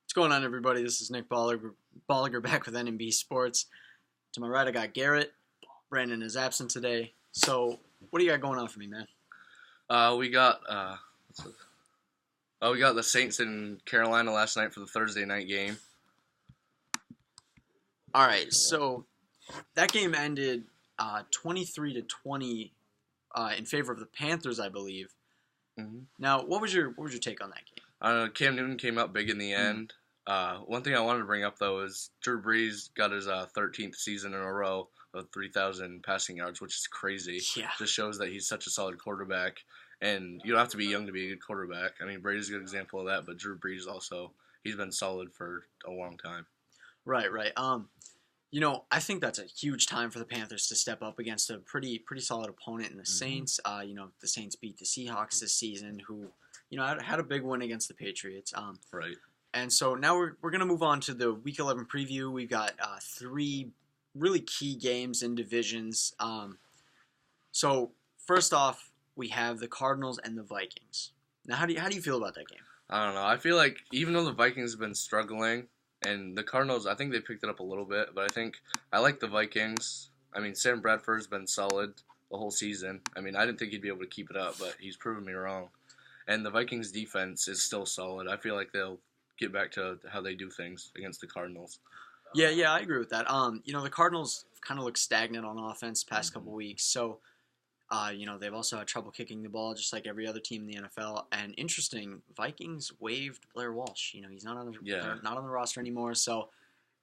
What's going on, everybody? This is Nick Bolliger back with NMB Sports. To my right, I got Garrett. Brandon is absent today. So, what do you got going on for me, man? We got we got the Saints in Carolina last night for the Thursday night game. All right, so that game ended 23-20 in favor of the Panthers, I believe. Mm-hmm. Now, what was your take on that game? Cam Newton came up big in the end. One thing I wanted to bring up though is Drew Brees got his 13th season in a row of 3,000 passing yards, which is crazy. Yeah. Just shows that he's such a solid quarterback, and you don't have to be young to be a good quarterback. I mean, Brady's a good example of that, but Drew Brees also, he's been solid for a long time. Right. I think that's a huge time for the Panthers to step up against a pretty solid opponent in the Saints. The Saints beat the Seahawks this season, who, had a big win against the Patriots. Right. And so now we're going to move on to the Week 11 preview. We've got three really key games in divisions. So first off, we have the Cardinals and the Vikings. Now, how do you feel about that game? I don't know. I feel like even though the Vikings have been struggling, and the Cardinals, I think they picked it up a little bit, but I like the Vikings. I mean, Sam Bradford's been solid the whole season. I mean, I didn't think he'd be able to keep it up, but he's proven me wrong. And the Vikings defense is still solid. I feel like they'll get back to how they do things against the Cardinals. Yeah, I agree with that. The Cardinals kind of look stagnant on offense the past couple weeks. So, they've also had trouble kicking the ball, just like every other team in the NFL. And interesting, Vikings waived Blair Walsh. He's not on the roster anymore. So,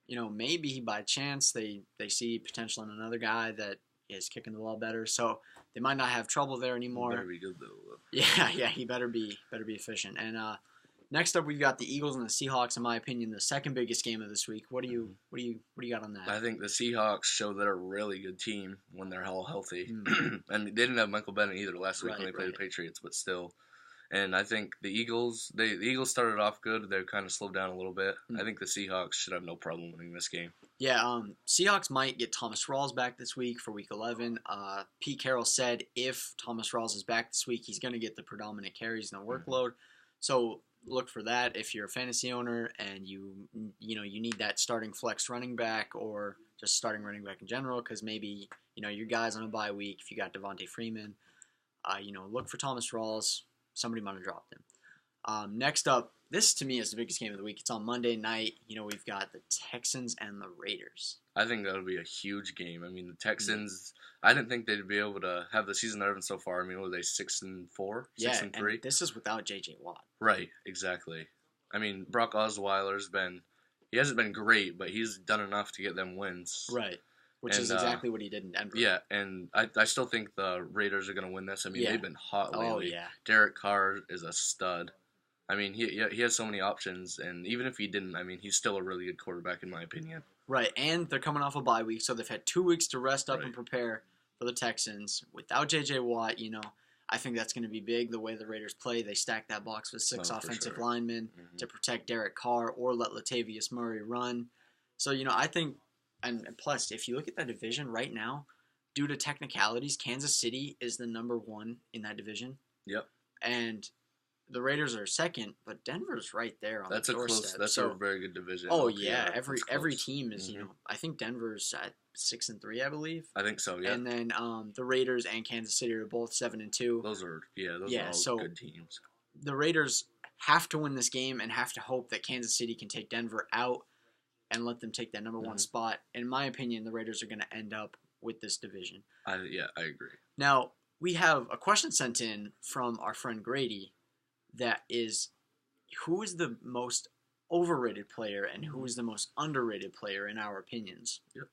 maybe by chance they see potential in another guy that is kicking the ball better. So they might not have trouble there anymore. He better be good though. Yeah, he better be efficient. And next up, we've got the Eagles and the Seahawks. In my opinion, the second biggest game of this week. What do you got on that? I think the Seahawks show they're a really good team when they're all healthy, and they didn't have Michael Bennett either last week when they played the Patriots, but still. And I think the Eagles started off good. They kind of slowed down a little bit. I think the Seahawks should have no problem winning this game. Yeah, Seahawks might get Thomas Rawls back this week for Week 11. Pete Carroll said if Thomas Rawls is back this week, he's going to get the predominant carries and the workload. So look for that if you're a fantasy owner and you need that starting flex running back or just starting running back in general because maybe your guy's on a bye week. If you got Devontae Freeman, look for Thomas Rawls. Somebody might have dropped him. Next up, this to me is the biggest game of the week. It's on Monday night. We've got the Texans and the Raiders. I think that'll be a huge game. I mean, the Texans. I didn't think they'd be able to have the season they're having so far. I mean, what are they 6-4, 6-3? And this is without J.J. Watt. Right, exactly. I mean, Brock Osweiler's he hasn't been great, but he's done enough to get them wins. Right. Which is exactly what he did in Denver. Yeah, and I still think the Raiders are going to win this. I mean, they've been hot lately. Oh, yeah. Derek Carr is a stud. I mean, he has so many options, and even if he didn't, I mean, he's still a really good quarterback in my opinion. Right, and they're coming off a bye week, so they've had 2 weeks to rest up and prepare for the Texans. Without J.J. Watt, I think that's going to be big the way the Raiders play. They stack that box with 6 offensive linemen to protect Derek Carr or let Latavius Murray run. So, I think... And plus, if you look at that division right now, due to technicalities, Kansas City is the number 1 in that division. Yep. And the Raiders are second, but Denver's right there on the doorstep. That's a very good division. Oh, yeah. Every team is, I think Denver's at 6-3, I believe. I think so, yeah. And then the Raiders and Kansas City are both 7-2. Those are all good teams. The Raiders have to win this game and have to hope that Kansas City can take Denver out and let them take that number 1 spot. In my opinion, the Raiders are going to end up with this division. I agree. Now, we have a question sent in from our friend Grady that is, who is the most overrated player and who is the most underrated player in our opinions? Yep.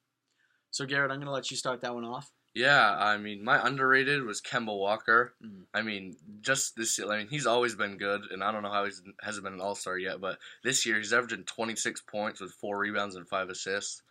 So, Garrett, I'm going to let you start that one off. Yeah, I mean, my underrated was Kemba Walker. I mean, just this year, he's always been good, and I don't know how he hasn't been an all-star yet, but this year he's averaging 26 points with 4 rebounds and 5 assists.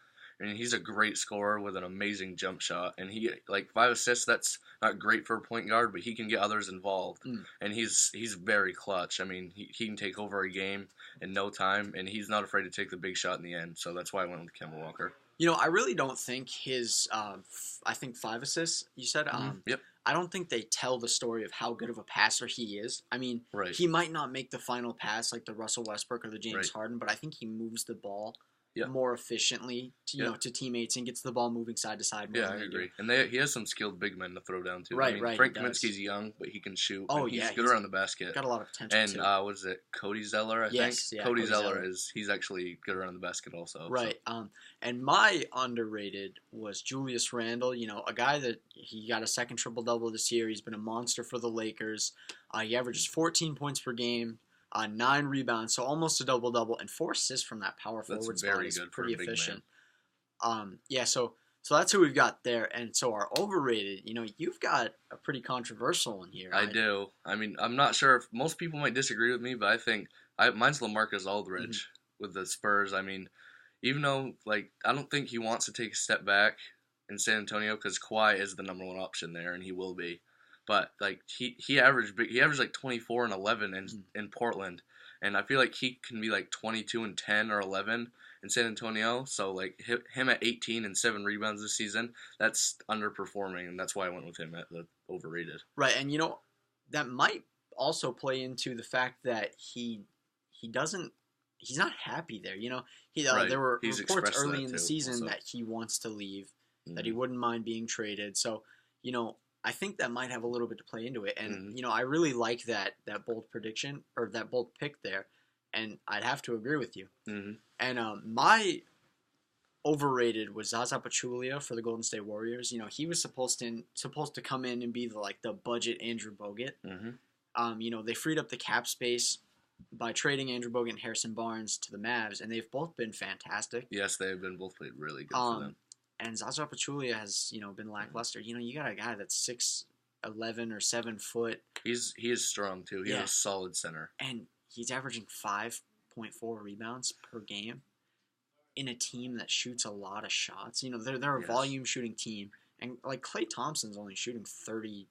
I mean, he's a great scorer with an amazing jump shot, and 5 assists, that's not great for a point guard, but he can get others involved, and he's very clutch. I mean, he can take over a game in no time, and he's not afraid to take the big shot in the end, so that's why I went with Kemba Walker. I really don't think his, I think 5 assists, you said. Yep. I don't think they tell the story of how good of a passer he is. I mean, Right. he might not make the final pass like the Russell Westbrook or the James Right. Harden, but I think he moves the ball Yeah. more efficiently to, Yeah. to teammates and gets the ball moving side to side more Yeah, than I they do. agree. And he has some skilled big men to throw down too. Right, right, Frank he does. Kaminsky's young, but he can shoot. Oh, and he's yeah, good he's around the basket. Got a lot of potential And too. what is it, Cody Zeller? I Yes, think. yeah, Cody Cody Zeller Zeller. he's actually good around the basket also. Right. So. And my underrated was Julius Randle. A guy that he got a second triple double this year. He's been a monster for the Lakers. He averages 14 points per game, 9 rebounds, so almost a double double, and 4 assists from that power That's forward very spot. good Is for a pretty big efficient. Yeah. So that's who we've got there. And so our overrated. You've got a pretty controversial one here. I do. I mean, I'm not sure if most people might disagree with me, but I think mine's LaMarcus Aldridge with the Spurs. I mean, even though I don't think he wants to take a step back in San Antonio because Kawhi is the number one option there, and he will be. But he averaged 24 and 11 in Portland, and I feel like he can be 22 and 10 or 11 in San Antonio. So him at 18 and 7 rebounds this season, that's underperforming, and that's why I went with him at the overrated. Right, and that might also play into the fact that he's not happy there. Right. There were He's reports expressed early that in the too, season also. that he wants to leave, that he wouldn't mind being traded. So, I think that might have a little bit to play into it. And, I really like that bold prediction or that bold pick there. And I'd have to agree with you. Mm-hmm. And my overrated was Zaza Pachulia for the Golden State Warriors. He was supposed to come in and be the budget Andrew Bogut. Mm-hmm. They freed up the cap space by trading Andrew Bogut and Harrison Barnes to the Mavs, and they've both been fantastic. Yes, they've been both played really good for them. And Zaza Pachulia has, been lackluster. You got a guy that's 6'11" or 7 foot. He is strong too. He's a solid center. And he's averaging 5.4 rebounds per game in a team that shoots a lot of shots. They're a volume shooting team, and Klay Thompson's only shooting 32%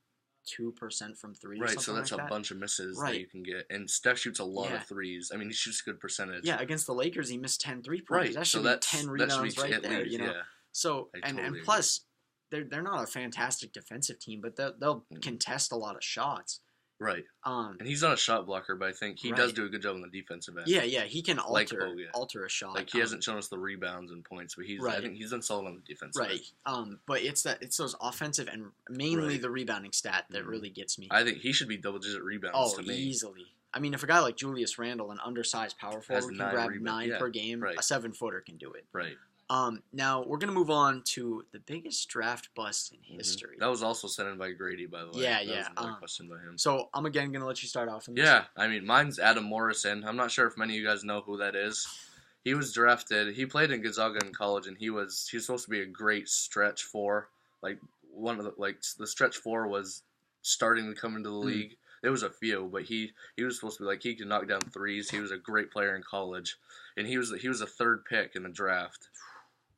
from three. Right, so that's a bunch of misses that you can get. And Steph shoots a lot of threes. I mean, he shoots a good percentage. Yeah, against the Lakers, he missed 10 3-pointers. Right, That should be 10 rebounds right there. Yeah. So and totally plus, they're not a fantastic defensive team, but they'll contest a lot of shots. Right. And he's not a shot blocker, but I think he does do a good job on the defensive end. Yeah, he can alter a shot. He hasn't shown us the rebounds and points, but I think he's done solid on the defense right. side. But it's those offensive and mainly the rebounding stat that really gets me. I think he should be double-digit rebounds to me. Easily. I mean, if a guy like Julius Randle, an undersized power forward, can grab 9 per game, a 7-footer can do it. Right. Now we're gonna move on to the biggest draft bust in history. That was also sent in by Grady, by the way. Yeah, that was another question by him. So I'm again gonna let you start off. Yeah, I mean, mine's Adam Morrison. I'm not sure if many of you guys know who that is. He was drafted. He played in Gonzaga in college, and he was supposed to be a great stretch four. One of the stretch four was starting to come into the league. There was a few, but he was supposed to be he could knock down threes. He was a great player in college, and he was a third pick in the draft.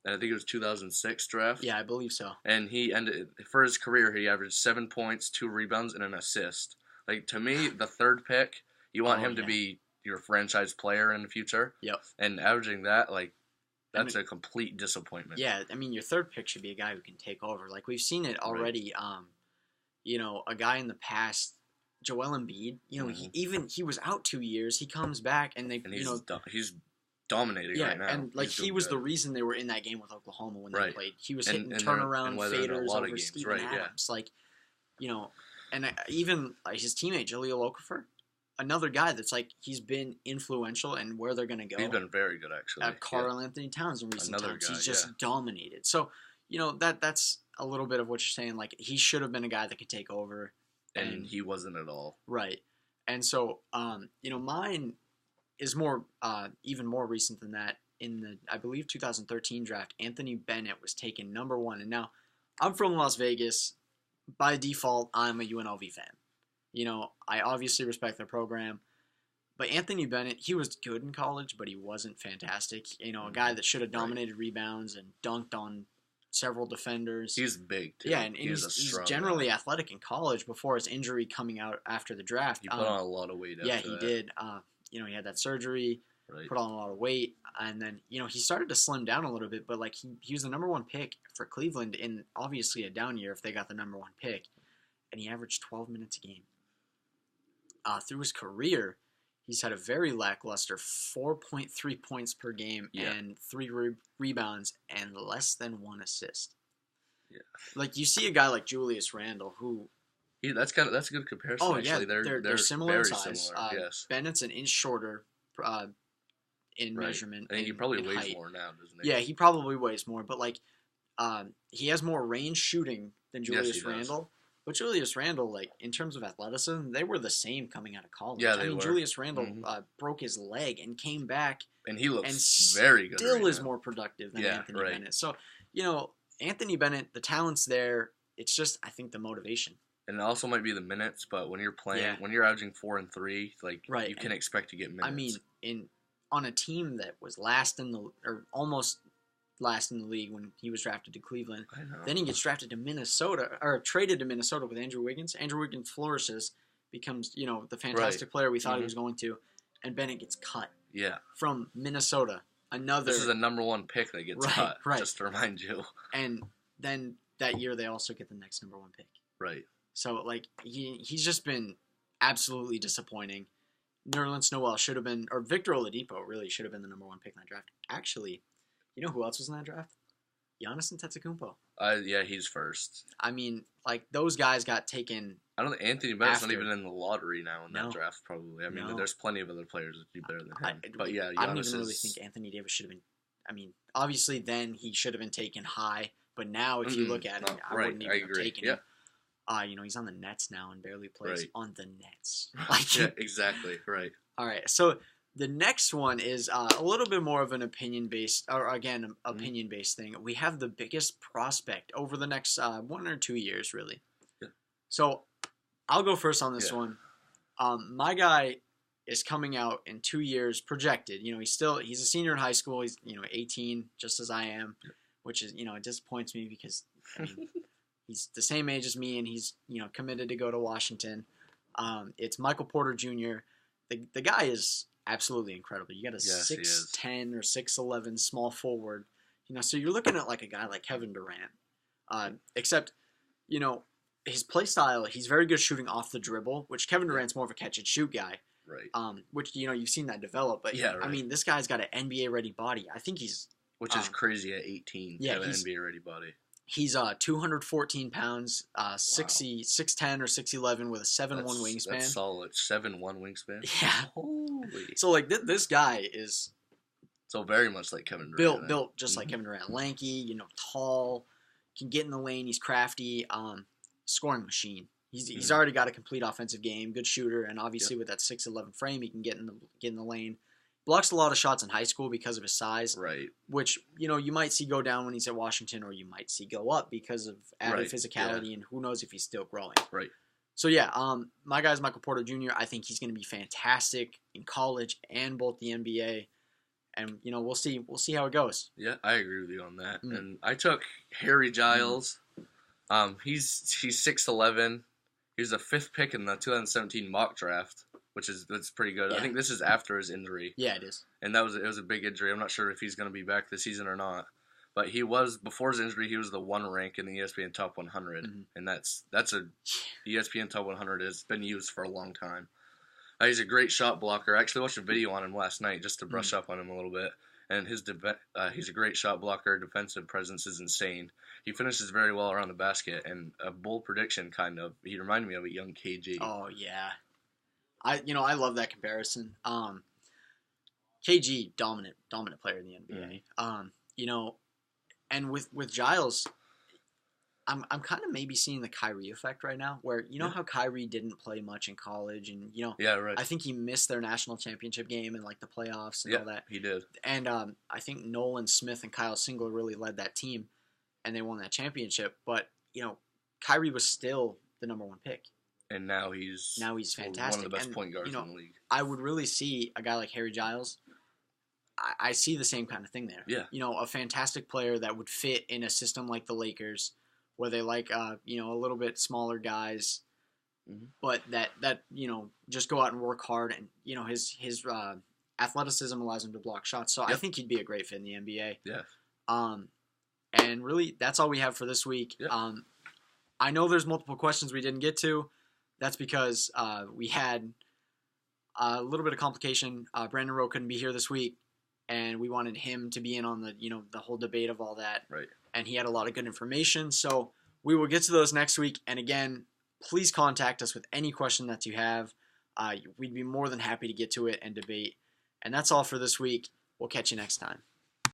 And I think it was 2006 draft. Yeah, I believe so. And he ended for his career. He averaged 7 points, 2 rebounds, and an assist. To me, the third pick, you want him to be your franchise player in the future. Yep. And averaging that, that's a complete disappointment. Yeah, I mean, your third pick should be a guy who can take over. We've seen it already. Right. A guy in the past, Joel Embiid. He was out 2 years. He comes back, and he's dominating right now. And he was the reason they were in that game with Oklahoma when they played. He was hitting turnaround faders over Steven Adams. And even his teammate Jahlil Okafor, another guy that's he's been influential and where they're gonna go. He's been very good actually. At Karl Anthony Towns in recent times, guy, he's just dominated. So that's a little bit of what you're saying. He should have been a guy that could take over, and he wasn't at all. Right. And so mine is more even more recent than that. In the, I believe, 2013 draft, Anthony Bennett was taken number 1. And now, I'm from Las Vegas. By default, I'm a UNLV fan. I obviously respect their program. But Anthony Bennett, he was good in college, but he wasn't fantastic. A guy that should have dominated rebounds and dunked on several defenders. He's big, too. Yeah, and he's generally athletic in college before his injury coming out after the draft. He put on a lot of weight after that. Yeah, he did. He had that surgery. Right. put on a lot of weight, and then he started to slim down a little bit. But like he was the number one pick for Cleveland in obviously a down year if they got the number one pick, and he averaged 12 minutes a game. Through his career, he's had a very lackluster 4.3 points per game and 3 rebounds and less than 1 assist. Yeah. Like you see a guy like Julius Randle who. That's a good comparison. Oh actually. yeah, they're similar very in size. Similar. Yes. Bennett's an inch shorter in measurement. I think he probably weighs more now, doesn't he? Yeah, he probably weighs more, but like he has more range shooting than Julius Randle. But Julius Randle, like in terms of athleticism, they were the same coming out of college. Yeah, they were. Julius Randle broke his leg and came back, and he looks very good. Still is more productive than Anthony Bennett. So Anthony Bennett, the talent's there. It's just I think the motivation. And it also might be the minutes, but when you're playing, when you're averaging 4 and 3, like you can expect to get minutes. I mean, on a team that was almost last in the league when he was drafted to Cleveland. I know. Then he gets drafted to Minnesota, or traded to Minnesota with Andrew Wiggins. Andrew Wiggins flourishes, becomes the fantastic player we thought he was going to, and Bennett gets cut. Yeah. From Minnesota. This is a number 1 pick that gets cut. Right. Just to remind you. And then that year they also get the next number 1 pick. Right. So like he's just been absolutely disappointing. Nerlens Noel should have been, or Victor Oladipo really should have been the number 1 pick in that draft. Actually, you know who else was in that draft? Giannis Antetokounmpo. Yeah, he's first. I mean, like those guys got taken. I don't think Anthony Bennett's not even in the lottery now in that draft. Probably. I mean, there's plenty of other players that do better than him. But yeah, Giannis I don't even really think Anthony Davis should have been. I mean, obviously then he should have been taken high, but now if you look at it, I wouldn't even have taken him. He's on the Nets now and barely plays on the Nets. Yeah, exactly. Right. All right, so the next one is a little bit more of an opinion-based thing. We have the biggest prospect over the next 1 or 2 years, really. Yeah. So I'll go first on this one. My guy is coming out in 2 years, projected. He's a senior in high school. He's 18, just as I am, which is it disappoints me because he's the same age as me and he's committed to go to Washington. It's Michael Porter Jr. The guy is absolutely incredible. You got a 6'10" or 6'11" small forward. So you're looking at like a guy like Kevin Durant. Except, his play style, he's very good shooting off the dribble, which Kevin Durant's more of a catch and shoot guy. Right. Which you've seen that develop, but I mean, this guy's got an NBA ready body. I think he's is crazy at 18. Yeah, an NBA ready body. He's 214 pounds, 6'10" or 6'11" with a 7'1" wingspan. That's solid. 7'1" wingspan. Yeah. Holy. So like this guy is so very much like Kevin Durant. Built just like Kevin Durant, lanky, tall, can get in the lane. He's crafty, scoring machine. He's already got a complete offensive game, good shooter, and obviously with that 6'11" frame, he can get in the lane. Blocks a lot of shots in high school because of his size, right? Which you might see go down when he's at Washington, or you might see go up because of added physicality, and who knows if he's still growing. Right. So yeah, my guy's Michael Porter Jr. I think he's going to be fantastic in college and both the NBA, and we'll see how it goes. Yeah, I agree with you on that. And I took Harry Giles. He's 6'11". He was the 5th pick in the 2017 mock draft, that's pretty good. Yeah. I think this is after his injury. Yeah, it is. And it was a big injury. I'm not sure if he's going to be back this season or not. But before his injury, he was the 1 rank in the ESPN Top 100, and that's the ESPN Top 100 has been used for a long time. He's a great shot blocker. I actually watched a video on him last night just to brush up on him a little bit. And he's a great shot blocker. Defensive presence is insane. He finishes very well around the basket, and a bold prediction kind of. He reminded me of a young KG. Oh yeah. I love that comparison. KG, dominant player in the NBA. And with Giles, I'm kind of maybe seeing the Kyrie effect right now, where how Kyrie didn't play much in college, and yeah, right. I think he missed their national championship game and like the playoffs and all that. He did. And I think Nolan Smith and Kyle Singler really led that team, and they won that championship. But Kyrie was still the number 1 pick. And now he's fantastic. One of the best point guards in the league. I would really see a guy like Harry Giles. I see the same kind of thing there. Yeah. A fantastic player that would fit in a system like the Lakers, where they like a little bit smaller guys, but that just go out and work hard, and his athleticism allows him to block shots. So I Yep. think he'd be a great fit in the NBA. Yeah. And really, that's all we have for this week. Yeah. I know there's multiple questions we didn't get to. That's because we had a little bit of complication. Brandon Rowe couldn't be here this week, and we wanted him to be in on the whole debate of all that. Right. And he had a lot of good information. So we will get to those next week. And again, please contact us with any question that you have. We'd be more than happy to get to it and debate. And that's all for this week. We'll catch you next time.